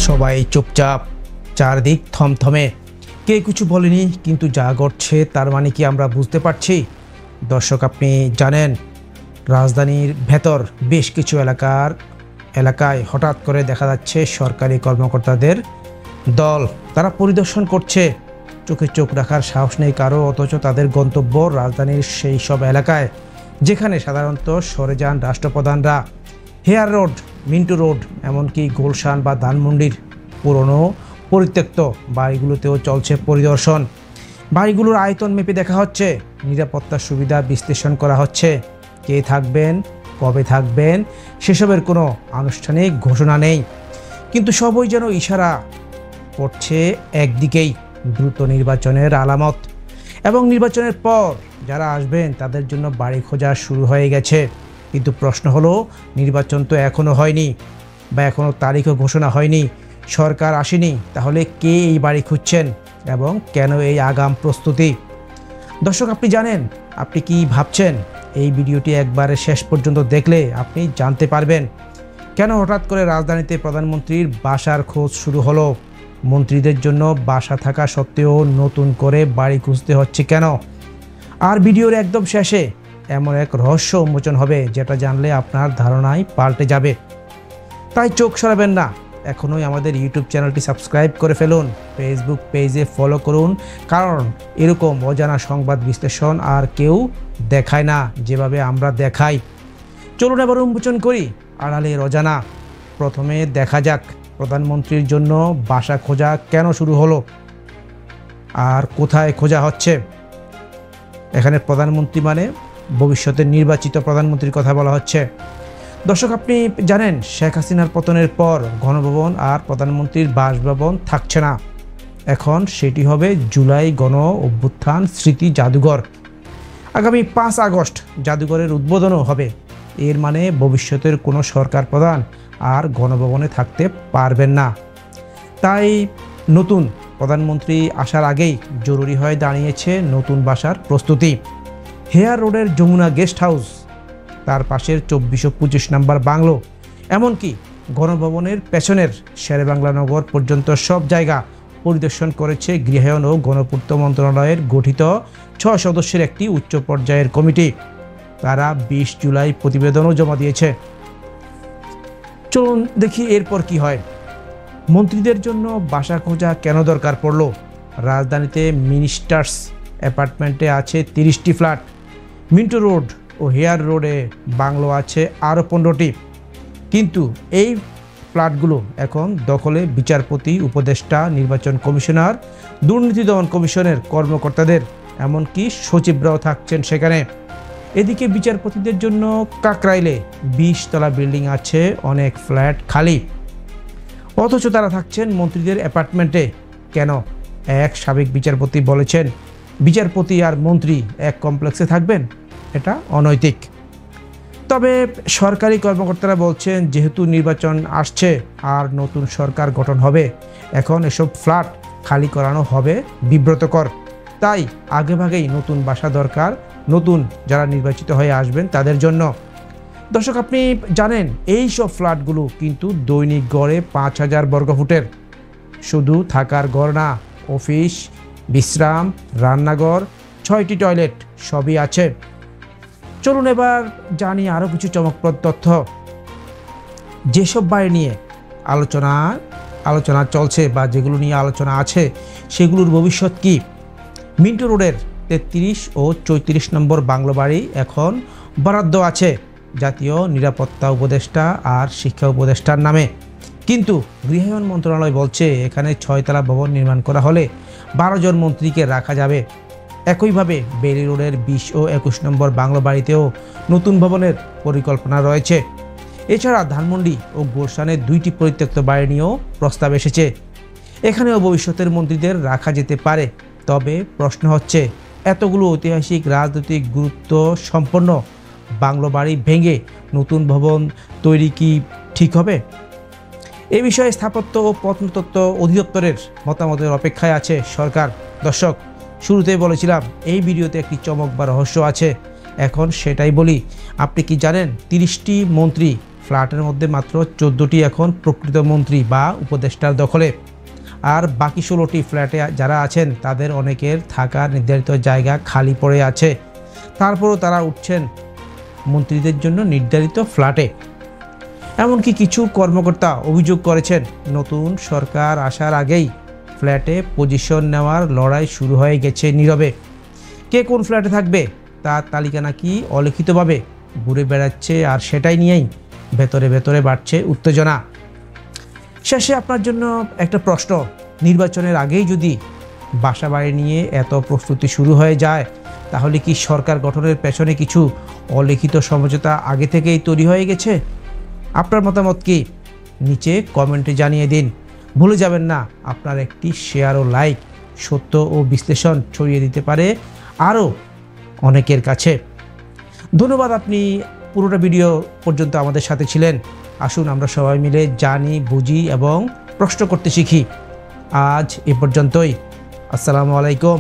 সবাই চুপচাপ, চারদিক থমথমে, কে কিছু বলেনি, কিন্তু যা ঘটছে তার মানে কি আমরা বুঝতে পারছি? দর্শক, আপনি জানেন রাজধানীর ভেতর বেশ কিছু এলাকায় হঠাৎ করে দেখা যাচ্ছে সরকারি কর্মকর্তাদের দল, তারা পরিদর্শন করছে। চোখে চোখ রাখার সাহস নেই কারো, অথচ তাদের গন্তব্য রাজধানীর সেই সব এলাকায় যেখানে সাধারণত সরে যান রাষ্ট্রপ্রধানরা। হেয়ার রোড, মিন্টু রোড, এমনকি গুলশান বা ধানমন্ডির পুরনো পরিত্যক্ত বাড়িগুলোতেও চলছে পরিদর্শন। বাড়িগুলোর আয়তন মেপে দেখা হচ্ছে, নিরাপত্তার সুবিধা বিশ্লেষণ করা হচ্ছে। কে থাকবেন, কবে থাকবেন, সেসবের কোনো আনুষ্ঠানিক ঘোষণা নেই, কিন্তু সবই যেন ইশারা করছে একদিকেই, দ্রুত নির্বাচনের আলামত। এবং নির্বাচনের পর যারা আসবেন তাদের জন্য বাড়ি খোঁজা শুরু হয়ে গেছে। কিন্তু প্রশ্ন হলো, নির্বাচন তো এখনও হয়নি বা এখনও তারিখও ঘোষণা হয়নি, সরকার আসেনি, তাহলে কে এই বাড়ি খুঁজছেন এবং কেন এই আগাম প্রস্তুতি? দর্শক, আপনি জানেন, আপনি কি ভাবছেন? এই ভিডিওটি একবারে শেষ পর্যন্ত দেখলে আপনি জানতে পারবেন কেন হঠাৎ করে রাজধানীতে প্রধানমন্ত্রীর বাসার খোঁজ শুরু হলো। মন্ত্রীদের জন্য বাসা থাকা সত্ত্বেও নতুন করে বাড়ি খুঁজতে হচ্ছে কেন? আর ভিডিওর একদম শেষে এমন এক রহস্য উন্মোচন হবে যেটা জানলে আপনার ধারণাই পাল্টে যাবে। তাই চোখ সরাবেন না, এখনই আমাদের ইউটিউব চ্যানেলটি সাবস্ক্রাইব করে ফেলুন, ফেসবুক পেজে ফলো করুন, কারণ এরকম অজানা সংবাদ বিশ্লেষণ আর কেউ দেখায় না যেভাবে আমরা দেখাই। চলুন এবার উন্মোচন করি আড়ালের অজানা। প্রথমে দেখা যাক প্রধানমন্ত্রীর জন্য বাসা খোঁজা কেন শুরু হলো আর কোথায় খোঁজা হচ্ছে। এখানে প্রধানমন্ত্রী মানে ভবিষ্যতের নির্বাচিত প্রধানমন্ত্রীর কথা বলা হচ্ছে। দর্শক, আপনি জানেন শেখ হাসিনার পতনের পর গণভবন আর প্রধানমন্ত্রীর বাসভবন থাকছে না, এখন সেটি হবে জুলাই গণ অভ্যুত্থান স্মৃতি জাদুঘর। আগামী 5 আগস্ট জাদুঘরের উদ্বোধনও হবে। এর মানে ভবিষ্যতের কোনো সরকার প্রধান আর গণভবনে থাকতে পারবেন না। তাই নতুন প্রধানমন্ত্রী আসার আগেই জরুরি হয়ে দাঁড়িয়েছে নতুন বাসার প্রস্তুতি। হেয়ার রোডের যমুনা গেস্ট হাউস, তার পাশের 2425 নম্বর বাংলো, এমনকি গণভবনের পেছনের শেরেবাংলা নগর পর্যন্ত সব জায়গা পরিদর্শন করেছে গৃহায়ন ও গণপূর্ত মন্ত্রণালয়ের গঠিত 6 সদস্যের একটি উচ্চ পর্যায়ের কমিটি। তারা 20 জুলাই প্রতিবেদনও জমা দিয়েছে। চলুন দেখি এরপর কি হয়। মন্ত্রীদের জন্য বাসা খোঁজা কেন দরকার পড়লো? রাজধানীতে মিনিস্টার্স অ্যাপার্টমেন্টে আছে 30টি ফ্ল্যাট, মিন্টু রোড ও হেয়ার রোডে বাংলো আছে আরও 15টি, কিন্তু এই ফ্ল্যাটগুলো এখন দখলে বিচারপতি, উপদেষ্টা, নির্বাচন কমিশনার, দুর্নীতি দমন কমিশনের কর্মকর্তাদের, এমনকি সচিবরাও থাকছেন সেখানে। এদিকে বিচারপতিদের জন্য কাকরাইলে 20 তলা বিল্ডিং আছে, অনেক ফ্ল্যাট খালি, অথচ তারা থাকছেন মন্ত্রীদের অ্যাপার্টমেন্টে কেন? এক সাবেক বিচারপতি বলেছেন, বিচারপতি আর মন্ত্রী এক কমপ্লেক্সে থাকবেন, এটা অনৈতিক। তবে সরকারি কর্মকর্তারা বলছেন, যেহেতু নির্বাচন আসছে আর নতুন সরকার গঠন হবে, এখন এসব ফ্ল্যাট খালি করানো হবে বিব্রতকর। তাই আগেভাগেই নতুন বাসা দরকার, নতুন যারা নির্বাচিত হয়ে আসবেন তাদের জন্য। দর্শক, আপনি জানেন এই সব ফ্ল্যাটগুলো কিন্তু দৈনিক গড়ে 5000 বর্গফুটের। শুধু থাকার ঘর না, অফিস, বিশ্রাম, রান্নাঘর, 6টি টয়লেট সবই আছে। চলুন এবার জানি আরও কিছু চমকপ্রদ তথ্য। যেসব বাড়ি নিয়ে আলোচনা চলছে বা যেগুলো নিয়ে আলোচনা আছে সেগুলোর ভবিষ্যৎ কি? মিন্টু রোডের 33 ও 34 নম্বর বাংলো বাড়ি এখন বরাদ্দ আছে জাতীয় নিরাপত্তা উপদেষ্টা আর শিক্ষা উপদেষ্টার নামে, কিন্তু গৃহায়ন মন্ত্রণালয় বলছে এখানে 6 তলা ভবন নির্মাণ করা হলে 12 জন মন্ত্রীকে রাখা যাবে। একইভাবে বেলি রোডের 20 ও 21 নম্বর বাংলো বাড়িতেও নতুন ভবনের পরিকল্পনা রয়েছে। এছাড়া ধানমন্ডি ও গুলশানের 2টি পরিত্যক্ত বাড়ি নিয়েও প্রস্তাব এসেছে, এখানেও ভবিষ্যতের মন্ত্রীদের রাখা যেতে পারে। তবে প্রশ্ন হচ্ছে, এতগুলো ঐতিহাসিক রাজনৈতিক গুরুত্ব সম্পন্ন বাংলো বাড়ি ভেঙে নতুন ভবন তৈরি কি ঠিক হবে? এ বিষয়ে স্থাপত্য ও প্রত্নতত্ত্ব অধিদপ্তরের মতামতের অপেক্ষায় আছে সরকার। দর্শক, শুরুতেই বলেছিলাম এই ভিডিওতে একটি চমক বা রহস্য আছে, এখন সেটাই বলি। আপনি কি জানেন 30টি মন্ত্রী ফ্ল্যাটের মধ্যে মাত্র 14টি এখন প্রকৃত মন্ত্রী বা উপদেষ্টার দখলে, আর বাকি 16টি ফ্ল্যাটে যারা আছেন তাদের অনেকের থাকার নির্ধারিত জায়গা খালি পড়ে আছে। তারপরও তারা উঠছেন মন্ত্রীদের জন্য নির্ধারিত ফ্ল্যাটে। এমনকি কিছু কর্মকর্তা অভিযোগ করেছেন, নতুন সরকার আসার আগেই ফ্ল্যাটে পজিশন নেওয়ার লড়াই শুরু হয়ে গেছে নীরবে। কে কোন ফ্ল্যাটে থাকবে তার তালিকা নাকি অলিখিতভাবে ঘুরে বেড়াচ্ছে, আর সেটাই নিয়েই ভেতরে ভেতরে বাড়ছে উত্তেজনা। শেষে আপনার জন্য একটা প্রশ্ন, নির্বাচনের আগেই যদি বাসাবাড়ি নিয়ে এত প্রস্তুতি শুরু হয়ে যায়, তাহলে কি সরকার গঠনের পেছনে কিছু অলিখিত সমঝোতা আগে থেকেই তৈরি হয়ে গেছে? আপনার মতামত কি নিচে কমেন্টে জানিয়ে দিন। ভুলে যাবেন না, আপনার একটি শেয়ার ও লাইক সত্য ও বিশ্লেষণ ছড়িয়ে দিতে পারে আরও অনেকের কাছে। ধন্যবাদ, আপনি পুরোটা ভিডিও পর্যন্ত আমাদের সাথে ছিলেন। আসুন আমরা সবাই মিলে জানি, বুঝি এবং প্রশ্ন করতে শিখি। আজ এ পর্যন্তই। আসসালামু আলাইকুম।